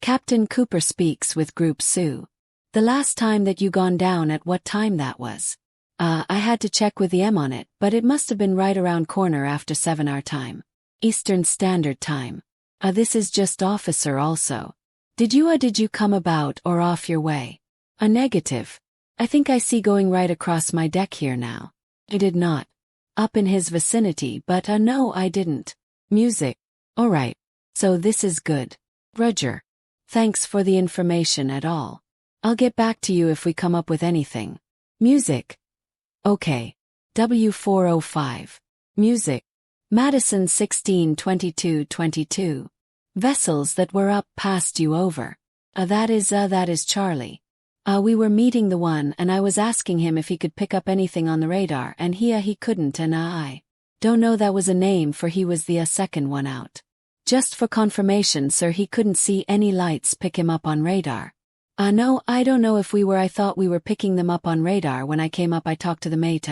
Captain Cooper speaks with Group Sue. The last time that you gone down, at what time that was? I had to check with the M on it, but it must have been right around corner after 7 our time. Eastern Standard Time. This is just officer also. Did you come about or off your way? A negative. I think I see going right across my deck here now. I did not. Up in his vicinity, but no I didn't. Music. Alright. So this is good. Roger. Thanks for the information at all. I'll get back to you if we come up with anything. Music. Okay. W405. Music. Madison 162222. Vessels that were up passed you over. That is Charlie. We were meeting the one and I was asking him if he could pick up anything on the radar and he couldn't and I don't know that was a name for he was the second one out. Just for confirmation sir, he couldn't see any lights pick him up on radar. No, I don't know if we were. I thought we were picking them up on radar when I came up. I talked to the mate.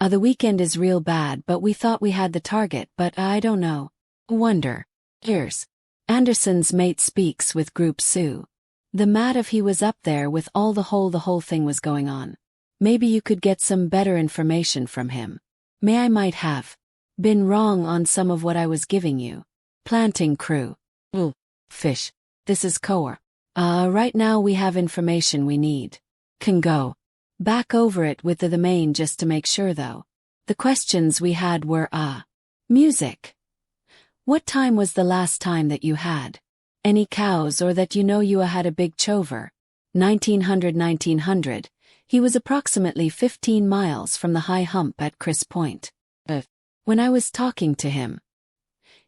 The weekend is real bad, but we thought we had the target, but I don't know. Wonder. Here's Anderson's mate speaks with Group Sue. The mat if he was up there with all the whole thing was going on. Maybe you could get some better information from him. I might have been wrong on some of what I was giving you. Planting crew. Fish. This is Core. Right now we have information we need. Can go back over it with the main just to make sure though. The questions we had were music. What time was the last time that you had any cows or that you had a big chover? 1900. He was approximately 15 miles from the high hump at Chris Point. When I was talking to him,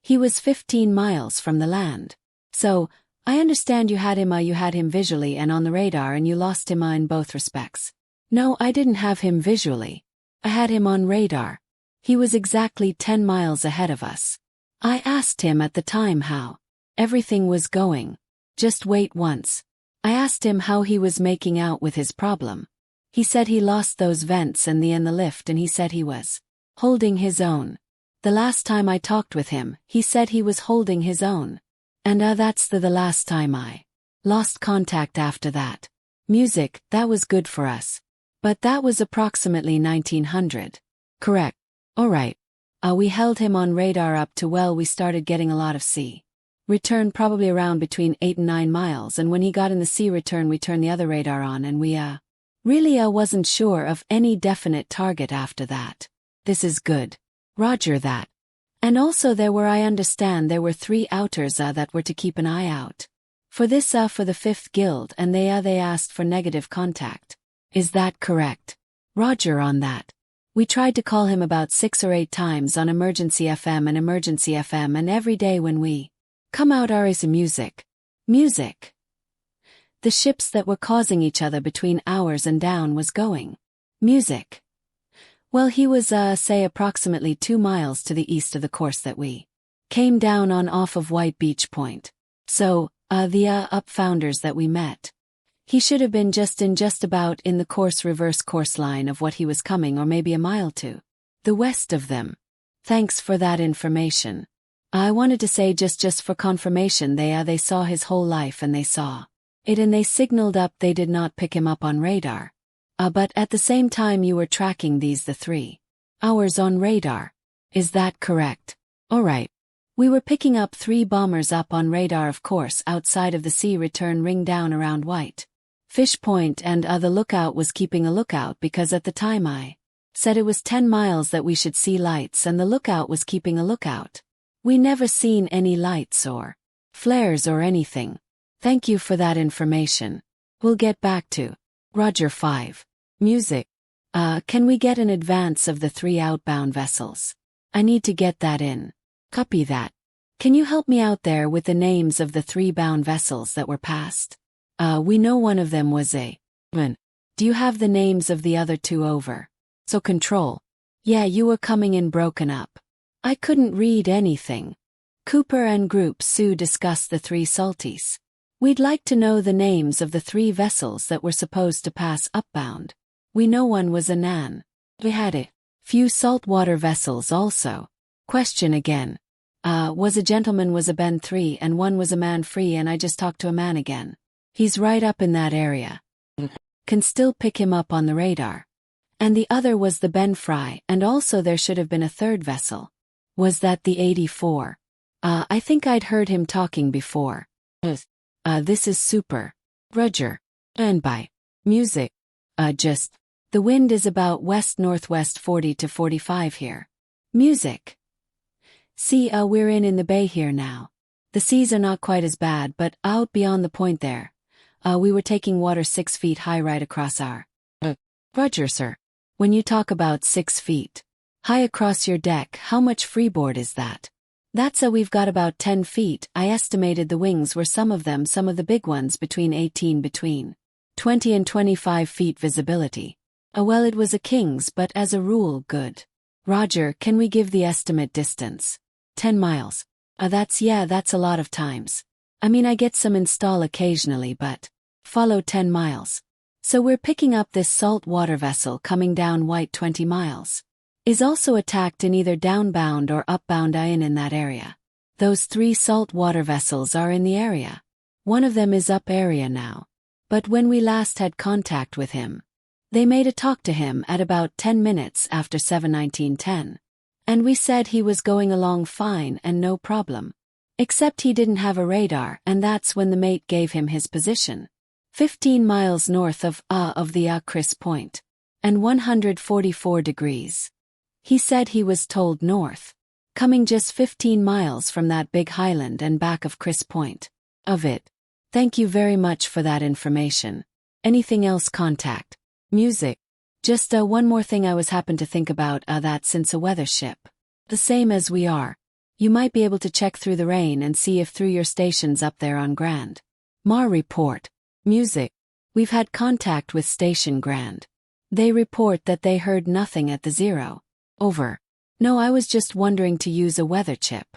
he was 15 miles from the land. So, I understand you had him visually and on the radar and you lost him in both respects. No, I didn't have him visually. I had him on radar. He was exactly 10 miles ahead of us. I asked him at the time how everything was going. Just wait once. I asked him how he was making out with his problem. He said he lost those vents and the lift and he said he was holding his own. The last time I talked with him, he said he was holding his own. And that's the last time I lost contact after that. Music, that was good for us. But that was approximately 1900. Correct. Alright. We held him on radar up to we started getting a lot of sea return, probably around between 8 and 9 miles, and when he got in the sea return we turned the other radar on and we really wasn't sure of any definite target after that. This is good. Roger that. And also I understand there were 3 outers that were to keep an eye out. For this for the 5th Guild and they asked for negative contact. Is that correct? Roger on that. We tried to call him about 6 or 8 times on emergency FM and every day when we come out is music. Music. The ships that were causing each other between hours and down was going. Music. Well, he was, say approximately 2 miles to the east of the course that we came down on off of White Beach Point. So, the up founders that we met. He should have been just about in the reverse course line of what he was coming, or maybe a mile to the west of them. Thanks for that information. I wanted to say just for confirmation they saw his whole life and they saw it and they signaled up. They did not pick him up on radar. But at the same time you were tracking the 3 hours on radar. Is that correct? Alright. We were picking up 3 bombers up on radar, of course, outside of the sea return ring down around White Fish Point, and the lookout was keeping a lookout because at the time I said it was 10 miles that we should see lights and the lookout was keeping a lookout. We never seen any lights or flares or anything. Thank you for that information. We'll get back to Roger 5. Music. Can we get an advance of the 3 outbound vessels? I need to get that in. Copy that. Can you help me out there with the names of the 3 bound vessels that were passed? We know one of them was a one. Do you have the names of the other 2 over? So Control. Yeah, you were coming in broken up. I couldn't read anything. Cooper and Group Sue discussed the 3 salties. We'd like to know the names of the 3 vessels that were supposed to pass upbound. We know one was a Nan. We had a few saltwater vessels also. Question again. Was a gentleman was a Ben 3 and one was a man free and I just talked to a man again. He's right up in that area. Can still pick him up on the radar. And the other was the Ben Fry and also there should have been a third vessel. Was that the 84? I think I'd heard him talking before. This is super. Roger. And by music. The wind is about west-northwest 40 to 45 here. Music. See, we're in the bay here now. The seas are not quite as bad, but out beyond the point there. We were taking water 6 feet high right across our. Roger, sir. When you talk about 6 feet high across your deck, how much freeboard is that? That's we've got about 10 feet. I estimated the wings were some of the big ones between 20 and 25 feet visibility. Well, it was a King's, but as a rule, good. Roger, can we give the estimate distance? 10 miles. That's a lot of times. I mean, I get some install occasionally, but follow 10 miles. So we're picking up this salt water vessel coming down White 20 miles. Is also attacked in either downbound or upbound in that area. Those 3 salt water vessels are in the area. One of them is up area now. But when we last had contact with him, they made a talk to him at about 10 minutes after 7:19:10. And we said he was going along fine and no problem. Except he didn't have a radar, and that's when the mate gave him his position. 15 miles north of the Chris Point. And 144 degrees. He said he was told north. Coming just 15 miles from that big highland and back of Chris Point. Of it. Thank you very much for that information. Anything else contact? Music. Just one more thing I was happened to think about that since a weather ship. The same as we are. You might be able to check through the rain and see if through your stations up there on Grand. Mar report. Music. We've had contact with Station Grand. They report that they heard nothing at the 0. Over. No, I was just wondering to use a weather chip.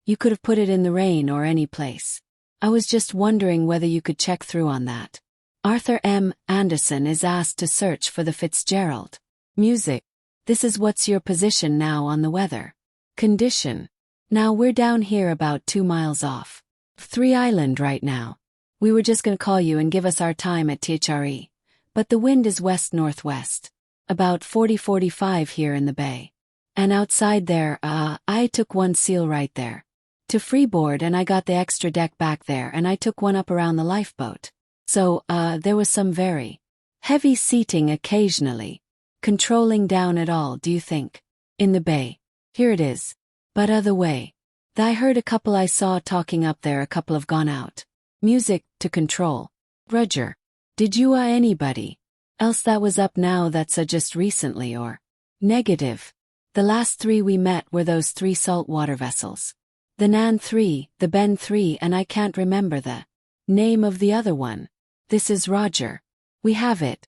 You could have put it in the rain or any place. I was just wondering whether you could check through on that. Arthur M. Anderson is asked to search for the Fitzgerald. Music. This is what's your position now on the weather condition. Now we're down here about 2 miles off 3 Island right now. We were just going to call you and give us our time at THRE. But the wind is west-northwest. About 40-45 here in the bay. And outside there, I took 1 seal right there. To freeboard and I got the extra deck back there and I took 1 up around the lifeboat. So, there was some very heavy seating occasionally. Controlling down at all, do you think? In the bay. Here it is. But other way. I heard a couple I saw talking up there, a couple have gone out. Music, to control. Roger. Did you anybody else that was up now that's just recently or? Negative. The last 3 we met were those 3 saltwater vessels. The Nan 3, the Ben 3 and I can't remember the name of the other one. This is Roger. We have it.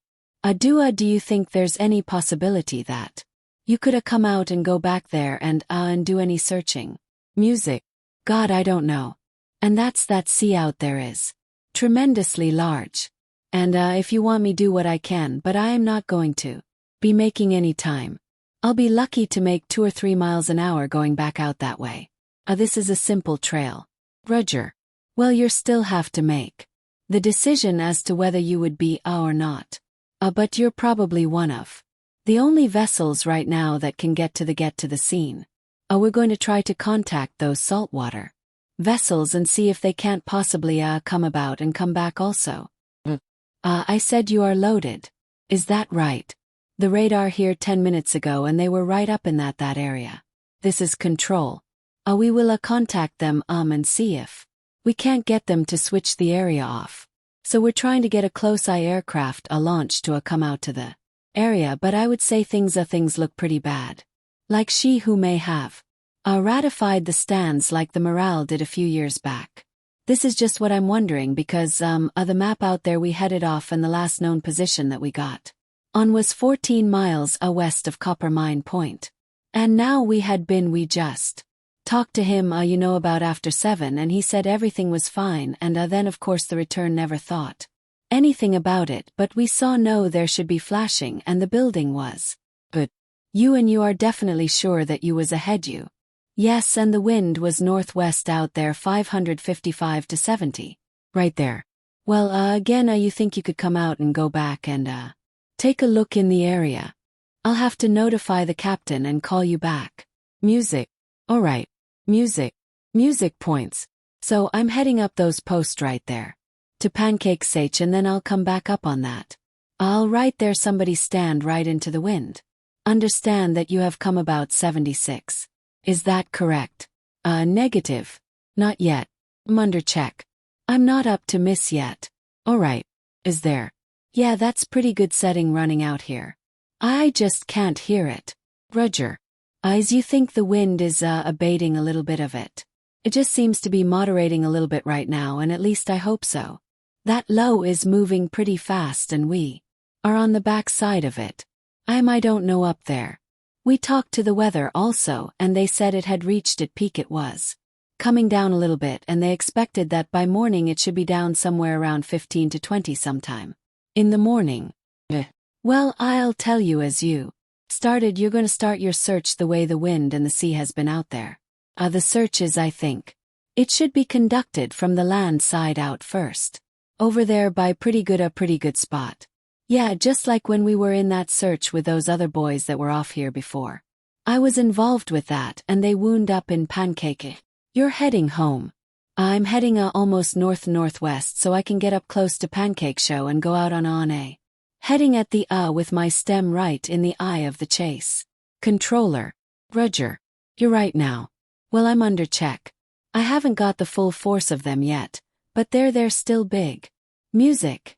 Do you think there's any possibility that you could come out and go back there and do any searching? Music. God, I don't know. And that sea out there is tremendously large. And if you want me do what I can, but I am not going to be making any time. I'll be lucky to make 2 or 3 miles an hour going back out that way. This is a simple trail. Roger. Well, you still have to make the decision as to whether you would be or not. But you're probably one of the only vessels right now that can get to the scene. We're going to try to contact those saltwater vessels and see if they can't possibly come about and come back also. I said you are loaded. Is that right? The radar here 10 minutes ago and they were right up in that area. This is control. We will contact them and see if we can't get them to switch the area off. So we're trying to get a close-eye aircraft launch to come out to the area, but I would say things look pretty bad. Like she who may have ratified the stands like the Morale did a few years back. This is just what I'm wondering because the map out there we headed off and the last known position that we got on was 14 miles west of Copper Mine Point. And now we just talked to him about after 7 and he said everything was fine and then of course the return never thought anything about it, but we saw no there should be flashing and the building was. But you are definitely sure that you was ahead you. Yes, and the wind was northwest out there 555 to 70. Right there. Well, again, you think you could come out and go back and, take a look in the area. I'll have to notify the captain and call you back. Music. Alright. Music. Music points. So I'm heading up those posts right there. To Pancake Sach, and then I'll come back up on that. I'll right there somebody stand right into the wind. Understand that you have come about 76. Is that correct? Negative. Not yet. I'm under check. I'm not up to miss yet. Alright. Is there? Yeah, that's pretty good setting running out here. I just can't hear it. Roger. As you think the wind is abating a little bit of it. It just seems to be moderating a little bit right now, and at least I hope so. That low is moving pretty fast and we are on the back side of it. I don't know up there. We talked to the weather also, and they said it had reached its peak. It was coming down a little bit, and they expected that by morning it should be down somewhere around 15 to 20 sometime. In the morning. Well, I'll tell you, as you started, you're going to start your search the way the wind and the sea has been out there. The search is, I think, it should be conducted from the land side out first. Over there by pretty good spot. Yeah, just like when we were in that search with those other boys that were off here before. I was involved with that, and they wound up in Pancake. You're heading home. I'm heading almost northwest so I can get up close to Pancake Show and go out on a. Heading at the with my stem right in the eye of the chase. Controller. Roger. You're right now. Well, I'm under check. I haven't got the full force of them yet, but they're still big. Music.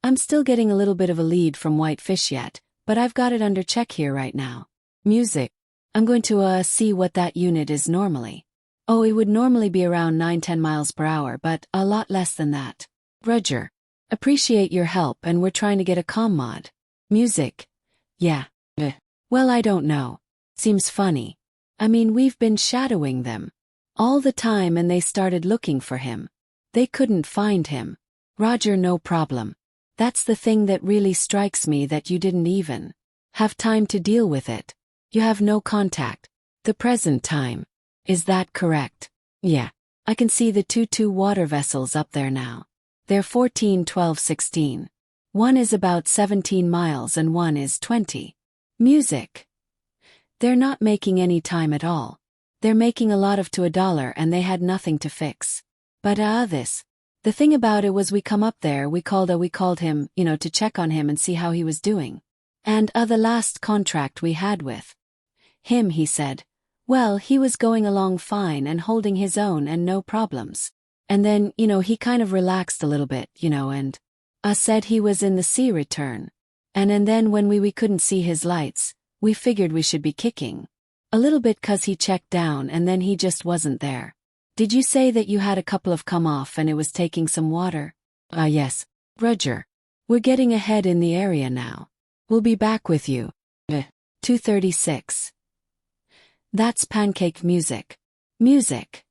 I'm still getting a little bit of a lead from Whitefish yet, but I've got it under check here right now. Music. I'm going to see what that unit is normally. Oh, it would normally be around 9-10 miles per hour, but a lot less than that. Roger. Appreciate your help, and we're trying to get a comm mod. Music. Yeah. Well, I don't know. Seems funny. I mean, we've been shadowing them all the time, and they started looking for him. They couldn't find him. Roger, no problem. That's the thing that really strikes me, that you didn't even have time to deal with it. You have no contact. The present time. Is that correct? Yeah. I can see the two water vessels up there now. They're 14, 12, 16. One is about 17 miles and one is 20. Music. They're not making any time at all. They're making a lot of to $1, and they had nothing to fix. But the thing about it was, we come up there, we called him, to check on him and see how he was doing. And the last contract we had with him, he said, well, he was going along fine and holding his own and no problems. And then, he kind of relaxed a little bit, and said he was in the sea return. And then when we couldn't see his lights, we figured we should be kicking a little bit 'cause he checked down and then he just wasn't there. Did you say that you had a couple of come off and it was taking some water? Yes. Roger. We're getting ahead in the area now. We'll be back with you. 2:36. That's Pancake. Music. Music.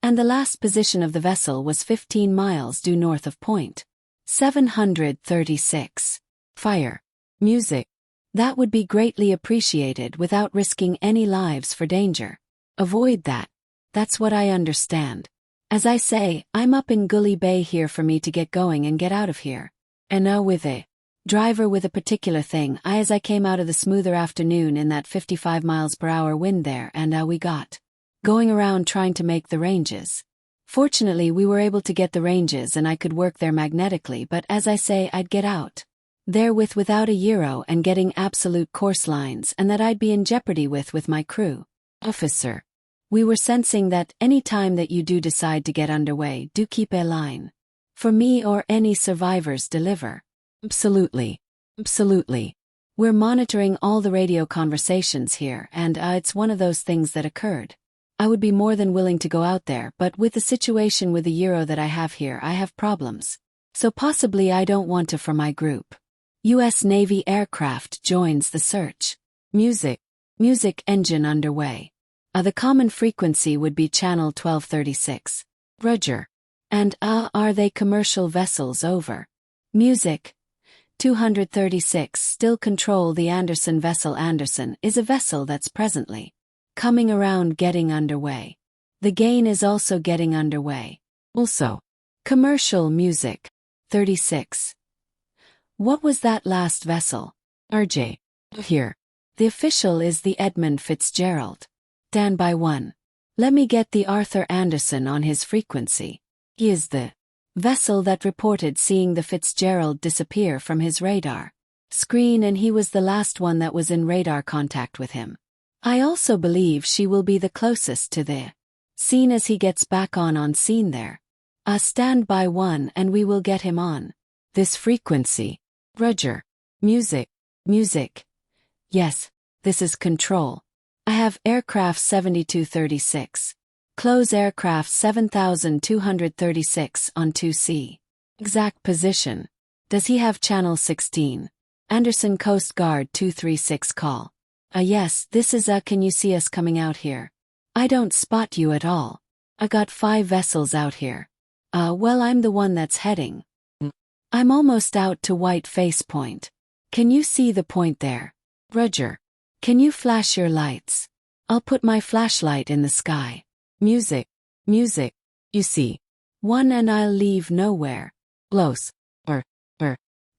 And the last position of the vessel was 15 miles due north of point 736. Fire. Music. That would be greatly appreciated without risking any lives for danger. Avoid that. That's what I understand. As I say, I'm up in Gully Bay here for me to get going and get out of here. And with a driver with a particular thing, as I came out of the smoother afternoon in that 55 miles per hour wind there, and we got going around trying to make the ranges. Fortunately, we were able to get the ranges and I could work there magnetically, but as I say, I'd get out there without a gyro and getting absolute course lines, and that I'd be in jeopardy with my crew. Officer. We were sensing that any time that you do decide to get underway, do keep a line for me or any survivors deliver. Absolutely. Absolutely. We're monitoring all the radio conversations here, and it's one of those things that occurred. I would be more than willing to go out there, but with the situation with the gyro that I have here, I have problems. So possibly I don't want to for my group. U.S. Navy aircraft joins the search. Music. Music engine underway. The common frequency would be channel 1236. Roger. And are they commercial vessels? Over. Music. 236 still control the Anderson vessel. Anderson is a vessel that's presently Coming around getting underway. The gain is also getting underway. Also. Commercial music. 36. What was that last vessel? RJ. Here. The official is the Edmund Fitzgerald. Standby 1. Let me get the Arthur Anderson on his frequency. He is the vessel that reported seeing the Fitzgerald disappear from his radar screen, and he was the last one that was in radar contact with him. I also believe she will be the closest to the scene as he gets back on scene there. Standby 1 and we will get him on this frequency. Roger. Music. Music. Yes, this is control. I have aircraft 7236. Close aircraft 7236 on 2C. Exact position. Does he have channel 16? Anderson Coast Guard 236 call. Yes, this is can you see us coming out here? I don't spot you at all. I got 5 vessels out here. Well, I'm the one that's heading. I'm almost out to White Face Point. Can you see the point there? Roger. Can you flash your lights? I'll put my flashlight in the sky. Music. Music. You see. 1 and I'll leave nowhere. Close.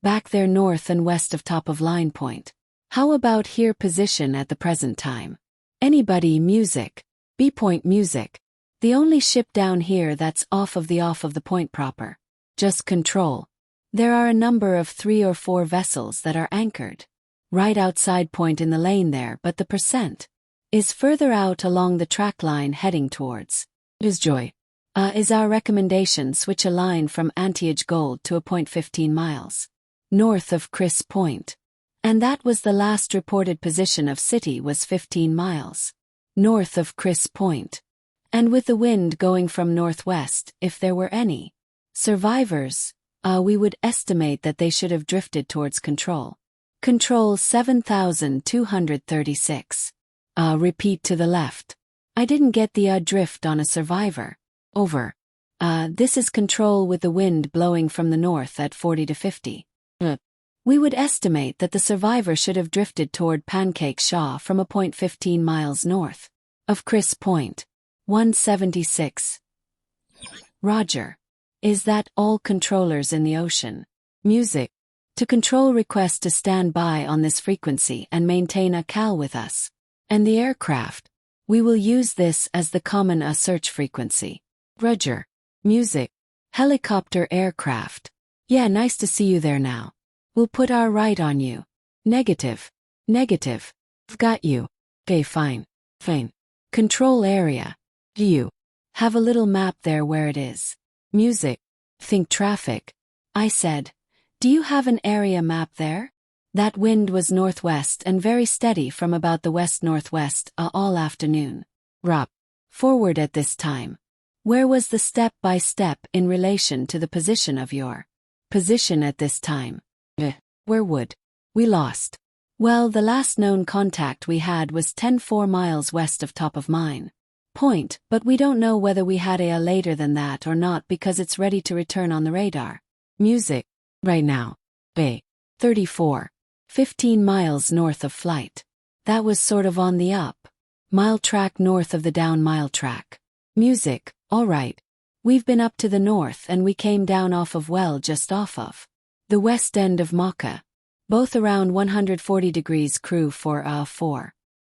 Back there north and west of top of line point. How about here position at the present time? Anybody music. B point music. The only ship down here that's off of the point proper. Just control. There are a number of 3 or 4 vessels that are anchored right outside point in the lane there, but the percent is further out along the track line heading towards Joy. Is our recommendation switch a line from Antiage Gold to a point 15 miles north of Chris Point. And that was the last reported position of City was 15 miles north of Chris Point. And with the wind going from northwest, if there were any survivors, we would estimate that they should have drifted towards control. Control 7236. Repeat to the left. I didn't get the drift on a survivor. Over. This is control with the wind blowing from the north at 40 to 50. We would estimate that the survivor should have drifted toward Pancake Shaw from a point 15 miles north of Chris Point. 176. Roger. Is that all controllers in the ocean? Music. To control request to stand by on this frequency and maintain a cal with us. And the aircraft. We will use this as the common search frequency. Roger. Music. Helicopter aircraft. Yeah, nice to see you there now. We'll put our right on you. Negative. Negative. Got you. Okay, fine. Fine. Control area. Do you have a little map there where it is? Music. Think traffic. I said. Do you have an area map there? That wind was northwest and very steady from about the west-northwest all afternoon. Rob. Forward at this time. Where was the step-by-step in relation to the position of your position at this time? Where would we lost? Well, the last known contact we had was 10-4 miles west of top of mine point, but we don't know whether we had a later than that or not because it's ready to return on the radar. Music. Right now. Bay. 34. 15 miles north of flight. That was sort of on the up. Mile track north of the down mile track. Music. All right. We've been up to the north and we came down off of just off of the west end of Mocha. Both around 140 degrees crew for 4.